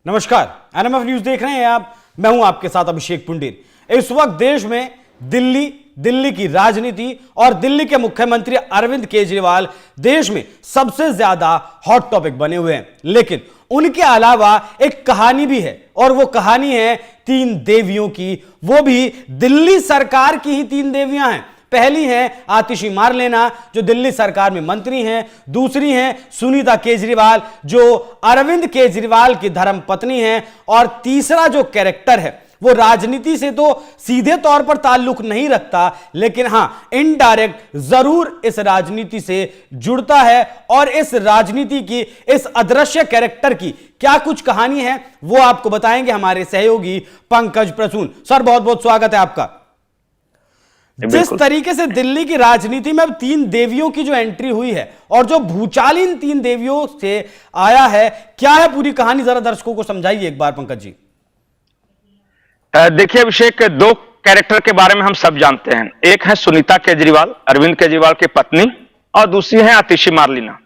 नमस्कार, NMF news देख रहे हैं आप। मैं हूं आपके साथ अभिषेक पुंडीर। इस वक्त देश में दिल्ली की राजनीति और दिल्ली के मुख्यमंत्री अरविंद केजरीवाल देश में सबसे ज्यादा हॉट टॉपिक बने हुए हैं। लेकिन उनके अलावा एक कहानी भी है और वो कहानी है 3 देवियों की। वो भी दिल्ली सरकार की ही 3 देवियां हैं। पहली है आतिशी मारलेना जो दिल्ली सरकार में मंत्री हैं। दूसरी हैं सुनीता केजरीवाल जो अरविंद केजरीवाल की धर्मपत्नी हैं। और तीसरा जो कैरेक्टर है वो राजनीति से तो सीधे तौर पर ताल्लुक नहीं रखता, लेकिन हां इनडायरेक्ट जरूर इस राजनीति से जुड़ता है। और इस राजनीति की, इस अदृश्य कैरेक्टर की क्या कुछ कहानी है वो आपको बताएंगे हमारे सहयोगी पंकज प्रसून। सर, बहुत बहुत स्वागत है आपका। जिस तरीके से दिल्ली की राजनीति में अब 3 देवियों की जो एंट्री हुई है और जो भूचाल इन 3 देवियों से आया है, क्या है पूरी कहानी, जरा दर्शकों को समझाइए एक बार पंकज जी। देखिए अभिषेक, 2 कैरेक्टर के बारे में हम सब जानते हैं। एक है सुनीता केजरीवाल, अरविंद केजरीवाल की पत्नी, और दूसरी है आतिशी मारलेना।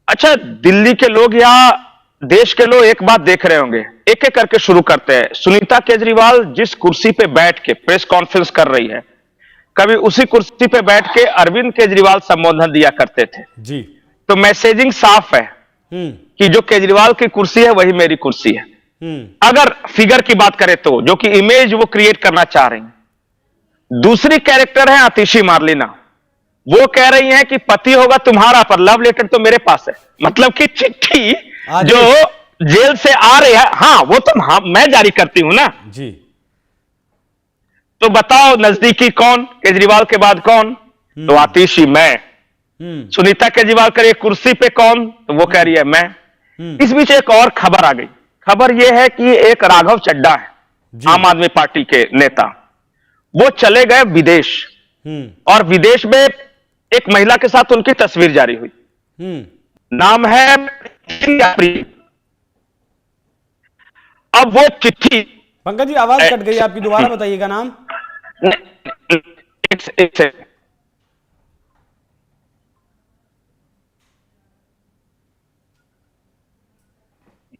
अच्छा, दिल्ली के लोग या देश के लोग एक बात देख रहे होंगे, एक एक करके शुरू करते हैं। सुनीता केजरीवाल जिस कुर्सी पे बैठ के प्रेस कॉन्फ्रेंस कर रही है, कभी उसी कुर्सी पे बैठ के अरविंद केजरीवाल संबोधन दिया करते थे जी। तो मैसेजिंग साफ है कि जो केजरीवाल की कुर्सी है वही मेरी कुर्सी है। अगर फिगर की बात करें तो जो कि इमेज वो क्रिएट करना चाह रही हैं। दूसरी कैरेक्टर है आतिशी मारलेना। वो कह रही हैं कि पति होगा तुम्हारा पर लव लेटर तो मेरे पास है। मतलब कि चिट्ठी जो जेल से आ रही है, हाँ वो तो मैं जारी करती हूं ना जी। तो बताओ नजदीकी कौन, केजरीवाल के बाद कौन? तो आतिशी मैं। सुनीता केजरीवाल करे कुर्सी पे कौन? तो वो कह रही है मैं। इस बीच एक और खबर आ गई। खबर यह है कि एक राघव चड्ढा है, आम आदमी पार्टी के नेता, वो चले गए विदेश। और विदेश में एक महिला के साथ उनकी तस्वीर जारी हुई। नाम है प्रिया। अब वो चिट्ठी, पंकज जी आवाज कट गई आपकी, दोबारा बताइएगा नाम।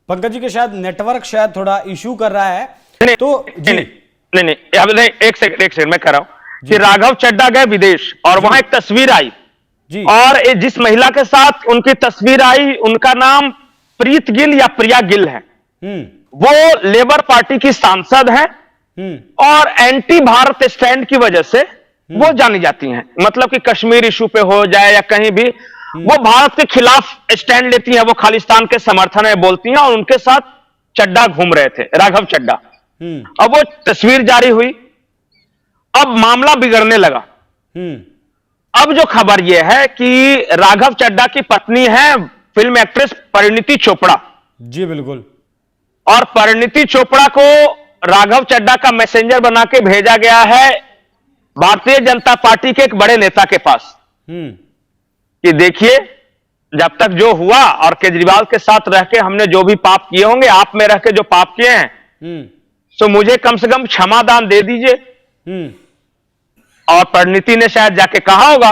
पंकज जी के शायद नेटवर्क थोड़ा इशू कर रहा है। तो जी नहीं, एक सेकंड मैं कर रहा हूं कि राघव चड्ढा गए विदेश और वहां एक तस्वीर आई जी। और जिस महिला के साथ उनकी तस्वीर आई उनका नाम प्रीत गिल या प्रिया गिल है। वो लेबर पार्टी की सांसद हैं और एंटी भारत स्टैंड की वजह से वो जानी जाती हैं। मतलब कि कश्मीर इशू पे हो जाए या कहीं भी वो भारत के खिलाफ स्टैंड लेती हैं, वो खालिस्तान के समर्थन में बोलती हैं। और उनके साथ चड्ढा घूम रहे थे, राघव चड्ढा। अब वो तस्वीर जारी हुई, अब मामला बिगड़ने लगा। अब जो खबर यह है कि राघव चड्ढा की पत्नी है फिल्म एक्ट्रेस परिणीति चोपड़ा। जी बिल्कुल। और परिणीति चोपड़ा को राघव चड्ढा का मैसेंजर बना के भेजा गया है भारतीय जनता पार्टी के एक बड़े नेता के पास कि देखिए, जब तक जो हुआ और केजरीवाल के साथ रह के हमने जो भी पाप किए होंगे, आप में रह के जो पाप किए हैं, तो मुझे कम से कम क्षमादान दे दीजिए। और परिणीति ने शायद जाके कहा होगा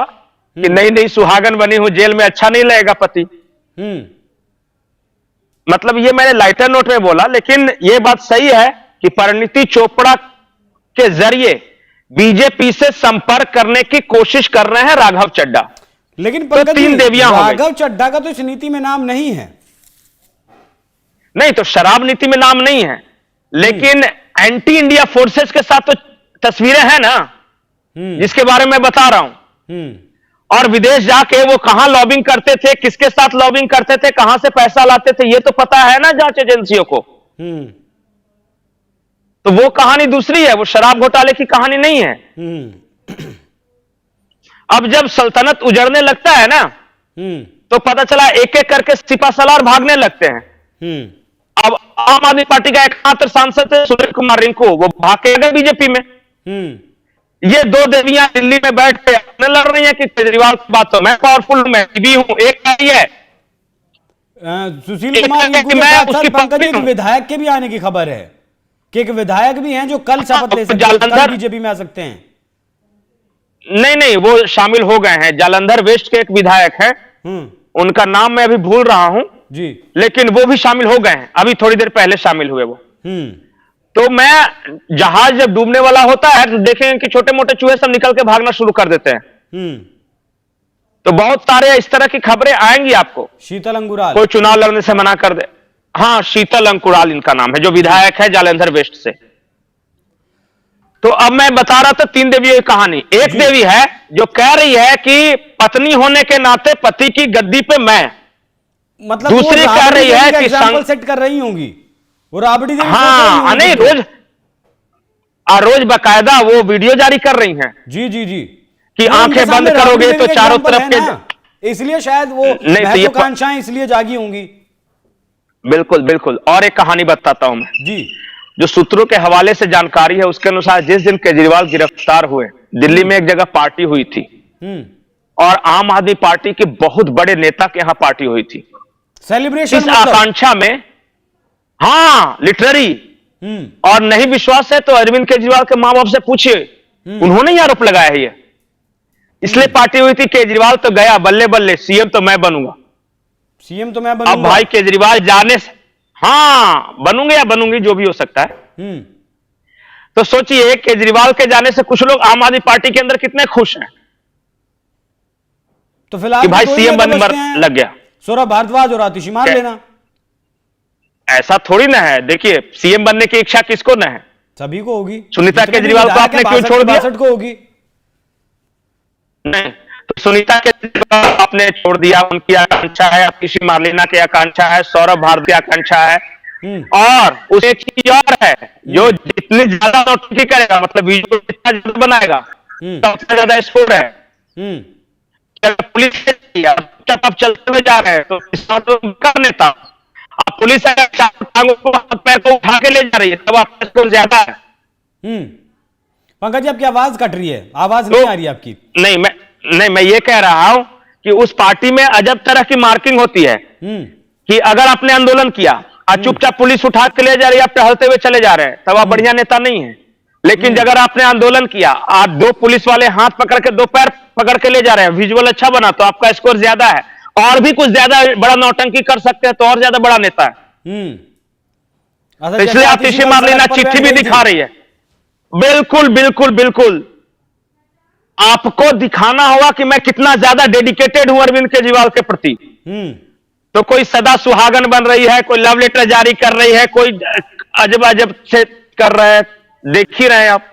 कि नहीं सुहागन बनी हूं, जेल में अच्छा नहीं लगेगा पति। मतलब ये मैंने लाइटर नोट में बोला, लेकिन ये बात सही है कि परिणीति चोपड़ा के जरिए बीजेपी से संपर्क करने की कोशिश कर रहे हैं राघव चड्ढा। लेकिन तो 3 देवियां हो गई। राघव चड्ढा का तो इस नीति में नाम नहीं है। नहीं तो शराब नीति में नाम नहीं है, लेकिन एंटी इंडिया फोर्सेस के साथ तो तस्वीरें हैं ना, जिसके बारे में बता रहा हूं। और विदेश जाके वो कहां लॉबिंग करते थे, किसके साथ लॉबिंग करते थे, कहां से पैसा लाते थे, ये तो पता है ना जांच एजेंसियों को। तो वो कहानी दूसरी है, वो शराब घोटाले की कहानी नहीं है। अब जब सल्तनत उजड़ने लगता है ना, तो पता चला एक एक करके सिपासलार भागने लगते हैं। अब आम आदमी पार्टी का एकमात्र सांसद है सुनील कुमार रिंकू, वो भाग के गए बीजेपी में। ये 2 देवियां दिल्ली में बैठ के अपने लड़ रही हैं कि केजरीवाल की बात तो मैं पावरफुल मैं भी हूं। एक कही है सुशील कुमार रिंकू के साथ साथ पंकज एक विधायक के भी आने की खबर है कि एक विधायक भी हैं जो कल शपथ ले सकते हैं, कल बीजेपी में आ सकते हैं। नहीं, वो शामिल हो गए हैं। जालंधर वेस्ट के एक विधायक है, उनका नाम मैं अभी भूल रहा हूं। जी। लेकिन वो भी शामिल हो गए हैं, अभी थोड़ी देर पहले शामिल हुए वो। तो मैं जहाज जब डूबने वाला होता है तो देखेंगे कि छोटे मोटे चूहे सब निकल के भागना शुरू कर देते हैं। तो बहुत सारे इस तरह की खबरें आएंगी आपको। शीतल अंगुराल कोई चुनाव लड़ने से मना कर दे। हाँ, शीतल अंकुराल इनका नाम है, जो विधायक है जालंधर वेस्ट से। तो अब मैं बता रहा था 3 देवियों की कहानी। एक देवी है जो कह रही है कि पत्नी होने के नाते पति की गद्दी पे मैं, मतलब दूसरी कह रही है कि एग्जाम्पल सेट कर रही होंगी वो राबड़ी देवी। हाँ, नहीं, रोज बाकायदा वो वीडियो जारी कर रही हैं। जी जी जी, कि आंखें बंद करोगे तो चारों तरफ के, इसलिए शायद वो महत्वाकांक्षाएं इसलिए जागी होंगी। बिल्कुल बिल्कुल। और एक कहानी बताता हूं मैं जी, जो सूत्रों के हवाले से जानकारी है। उसके अनुसार जिस दिन केजरीवाल गिरफ्तार हुए, दिल्ली में एक जगह पार्टी हुई थी और आम आदमी पार्टी के बहुत बड़े नेता के यहां पार्टी हुई थी। सेलिब्रेशन इस आकांक्षा में, हाँ, लिटररी। और नहीं विश्वास है तो अरविंद केजरीवाल के मां बाप से पूछिए, उन्होंने ही आरोप लगाया है ये। इसलिए पार्टी हुई थी, केजरीवाल तो गया, बल्ले बल्ले सीएम तो मैं बनूंगा, सीएम तो मैं बनूंगा। अब भाई केजरीवाल जाने से, हाँ, बनूंगे या बनूंगी जो भी हो सकता है। तो सोचिए केजरीवाल के जाने से कुछ लोग आम आदमी पार्टी के अंदर कितने खुश हैं तो फिलहाल कि भाई सीएम बनने लग गया। सौरभ भारद्वाज और आतिशी मार लेना, ऐसा थोड़ी ना है। देखिए, सीएम बनने की इच्छा किसको ना है? सभी को होगी। सुनीता केजरीवाल को आपने क्यों छोड़ दिया? 62 को होगी। नहीं, तो सुनीता केजरीवाल आपने छोड़ दिया, उनकी आकांक्षा है। आतिशी मार लेना की आकांक्षा है, सौरभ भारद्वाज की आकांक्षा है। और उसे एक चीज और है, जो जितनी ज्यादा नोटंकी करेगा, मतलब वीडियो जितना ज्यादा बनाएगा, सबसे ज्यादा स्कोर है। पुलिस आप चलते हुए जा रहे हैं तो नेता, आप पुलिस अगर टांगों को, हाथ पैर को उठा के ले जा रही है, तब आपका स्कोर ज्यादा है। पंकज जी, आपकी आवाज कट रही है, आवाज नहीं आ रही आपकी। नहीं, मैं ये कह रहा हूं कि उस पार्टी में अजब तरह की मार्किंग होती है कि अगर आपने आंदोलन किया और चुपचाप पुलिस उठा के ले जा रही है, आप टहलते हुए चले जा रहे हैं, तब आप बढ़िया नेता नहीं है। लेकिन अगर आपने आंदोलन किया और 2 पुलिस वाले हाथ पकड़ के 2 पैर पकड़ के ले जा रहे हैं, विजुअल अच्छा बना, तो आपका स्कोर ज्यादा है। और भी कुछ ज्यादा बड़ा नौटंकी कर सकते हैं तो और ज्यादा बड़ा नेता है। इसलिए आतिशी मार लेना चिट्ठी भी दिखा रही है। बिल्कुल बिल्कुल बिल्कुल, आपको दिखाना होगा कि मैं कितना ज्यादा डेडिकेटेड हूं अरविंद केजरीवाल के प्रति। तो कोई सदा सुहागन बन रही है, कोई लव लेटर जारी कर रही है, कोई अजब अजब से कर रहा है, देख ही रहे हैं आप।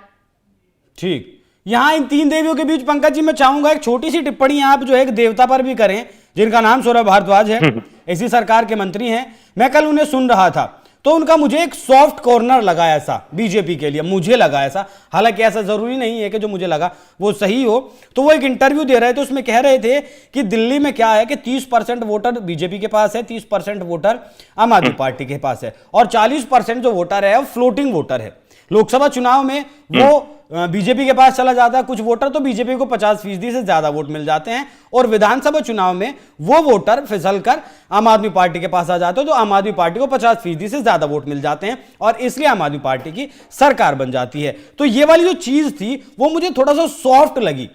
ठीक, यहां इन 3 देवियों के बीच पंकज जी मैं चाहूंगा एक छोटी सी टिप्पणी आप जो है एक देवता पर भी करें, जिनका नाम सौरभ भारद्वाज है, इसी सरकार के मंत्री हैं। मैं कल उन्हें सुन रहा था तो उनका मुझे एक सॉफ्ट कॉर्नर लगा ऐसा बीजेपी के लिए, मुझे लगा ऐसा, हालांकि ऐसा जरूरी नहीं है कि जो मुझे लगा वो सही हो। तो वो एक इंटरव्यू दे रहे थे, उसमें कह रहे थे कि दिल्ली में क्या है कि 30% वोटर बीजेपी के पास है, 30% वोटर आम आदमी पार्टी के पास है और 40% जो वोटर है वो फ्लोटिंग वोटर है। लोकसभा चुनाव में वो बीजेपी के पास चला जाता है कुछ वोटर, तो बीजेपी को 50% से ज्यादा वोट मिल जाते हैं, और विधानसभा चुनाव में वो वोटर फिसलकर आम आदमी पार्टी के पास आ जाते हैं, तो आम आदमी पार्टी को 50% से ज्यादा वोट मिल जाते हैं और इसलिए आम आदमी पार्टी की सरकार बन जाती है। तो ये वाली जो चीज थी वो मुझे थोड़ा सा सॉफ्ट लगी,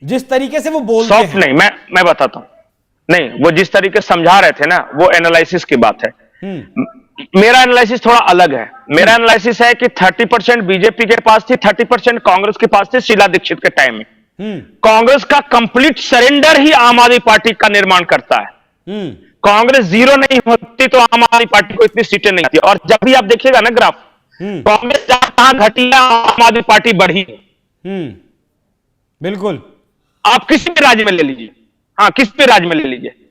जिस तरीके से वो बोलते हैं। सॉफ्ट नहीं, मैं बताता हूं। नहीं, वो जिस तरीके से समझा रहे थे ना, वो एनालिसिस की बात है। मेरा एनालिसिस थोड़ा अलग है। मेरा एनालिसिस है कि 30% बीजेपी के पास थी, 30% कांग्रेस के पास थी शीला दीक्षित के टाइम में। कांग्रेस का कंप्लीट सरेंडर ही आम आदमी पार्टी का निर्माण करता है। कांग्रेस 0 नहीं होती तो आम आदमी पार्टी को इतनी सीटें नहीं आती। और जब भी आप देखिएगा ना ग्राफ, कांग्रेस जहां घटी है, आम आदमी पार्टी बढ़ी। बिल्कुल, आप किसी भी राज्य में ले लीजिए, हाँ, किसी भी राज्य में ले लीजिए,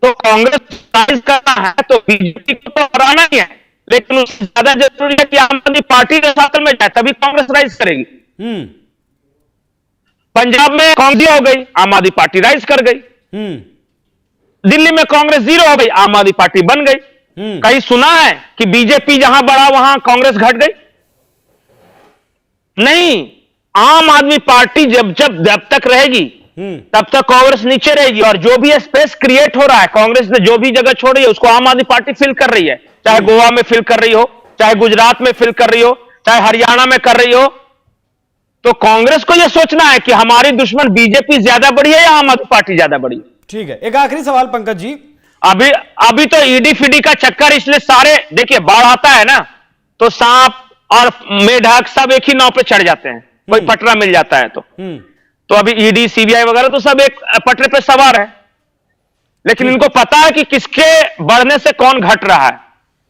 तो कांग्रेस राइज करना है तो बीजेपी को तो हराना ही है, लेकिन उससे ज्यादा जरूरी है कि आम आदमी पार्टी के साथ में जाए, तभी कांग्रेस राइज करेगी। पंजाब में कांग्रेस हो गई, आम आदमी पार्टी राइज कर गई। दिल्ली में कांग्रेस 0 हो गई, आम आदमी पार्टी बन गई। कहीं सुना है कि बीजेपी जहां बढ़ा वहां कांग्रेस घट गई? नहीं, आम आदमी पार्टी जब तक रहेगी तब तक कांग्रेस नीचे रहेगी। और जो भी स्पेस क्रिएट हो रहा है, कांग्रेस ने जो भी जगह छोड़ी है उसको आम आदमी पार्टी फिल कर रही है, चाहे गोवा में फिल कर रही हो, चाहे गुजरात में फिल कर रही हो, चाहे हरियाणा में कर रही हो। तो कांग्रेस को यह सोचना है कि हमारी दुश्मन बीजेपी ज्यादा बड़ी है या आम आदमी पार्टी ज्यादा बड़ी है। ठीक है, एक आखिरी सवाल पंकज जी, अभी अभी तो ईडी फीडी का चक्कर, इसलिए सारे देखिए बाढ़ आता है ना तो सांप और मेढक सब एक ही नाव पे चढ़ जाते हैं, कोई पटरा मिल जाता है तो अभी ईडी सीबीआई वगैरह तो सब एक पटरे पे सवार है, लेकिन इनको पता है कि किसके बढ़ने से कौन घट रहा है।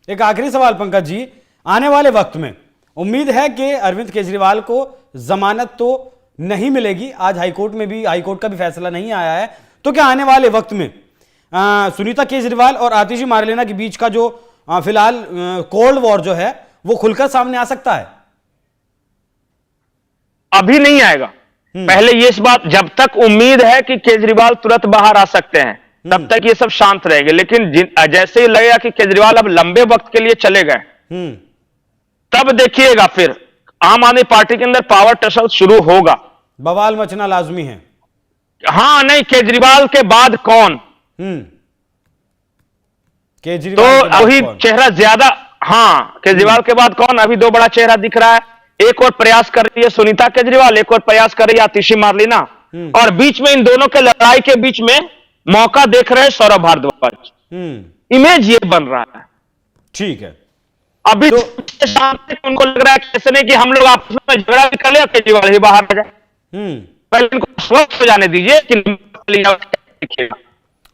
एक आखिरी सवाल पंकज जी, आने वाले वक्त में उम्मीद है कि अरविंद केजरीवाल को जमानत तो नहीं मिलेगी, आज हाईकोर्ट का भी फैसला नहीं आया है, तो क्या आने वाले वक्त में सुनीता केजरीवाल और आतिशी मार्लेना के बीच का जो फिलहाल कोल्ड वॉर जो है वो खुलकर सामने आ सकता है? अभी नहीं आएगा। पहले ये इस बात, जब तक उम्मीद है कि केजरीवाल तुरंत बाहर आ सकते हैं तब तक ये सब शांत रहेंगे, लेकिन जैसे ही लगेगा कि केजरीवाल अब लंबे वक्त के लिए चले गए तब देखिएगा फिर आम आदमी पार्टी के अंदर पावर टसल शुरू होगा, बवाल मचना लाजमी है। हाँ नहीं, केजरीवाल के बाद कौन, केजरीवाल तो अभी चेहरा ज्यादा, हाँ केजरीवाल के बाद कौन, अभी दो बड़ा चेहरा दिख रहा है, एक और प्रयास कर रही है सुनीता केजरीवाल, एक और प्रयास कर रही है आतिशी मार्लेना, और बीच में इन दोनों के लड़ाई के बीच में मौका देख रहे हैं सौरभ भारद्वाज। इमेज ये बन रहा है। ठीक है, अभी तो शाम तक उनको लग रहा है कैसे नहीं कि हम लोग आपस में झगड़ा भी कर ले, केजरीवाल ही बाहर आ जाए। पहले इनको स्वस्थ हो जाने दीजिए कि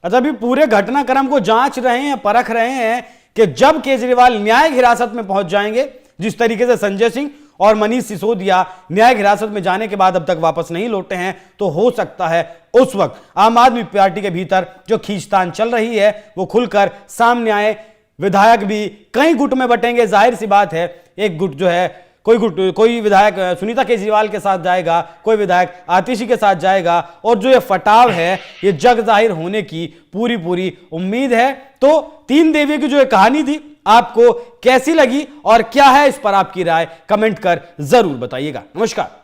अच्छा, अभी पूरे घटनाक्रम को जांच रहे हैं, परख रहे हैं कि जब केजरीवाल न्यायिक हिरासत में पहुंच जाएंगे, जिस तरीके से संजय सिंह और मनीष सिसोदिया न्यायिक हिरासत में जाने के बाद अब तक वापस नहीं लौटे हैं, तो हो सकता है उस वक्त आम आदमी पार्टी के भीतर जो खींचतान चल रही है वो खुलकर सामने आए। विधायक भी कई गुट में बटेंगे, जाहिर सी बात है, एक गुट जो है कोई विधायक सुनीता केजरीवाल के साथ जाएगा, कोई विधायक आतिशी के साथ जाएगा, और जो ये फटाव है ये जग जाहिर होने की पूरी उम्मीद है। तो तीन देवियों की जो ये कहानी थी आपको कैसी लगी और क्या है इस पर आपकी राय कमेंट कर जरूर बताइएगा। नमस्कार।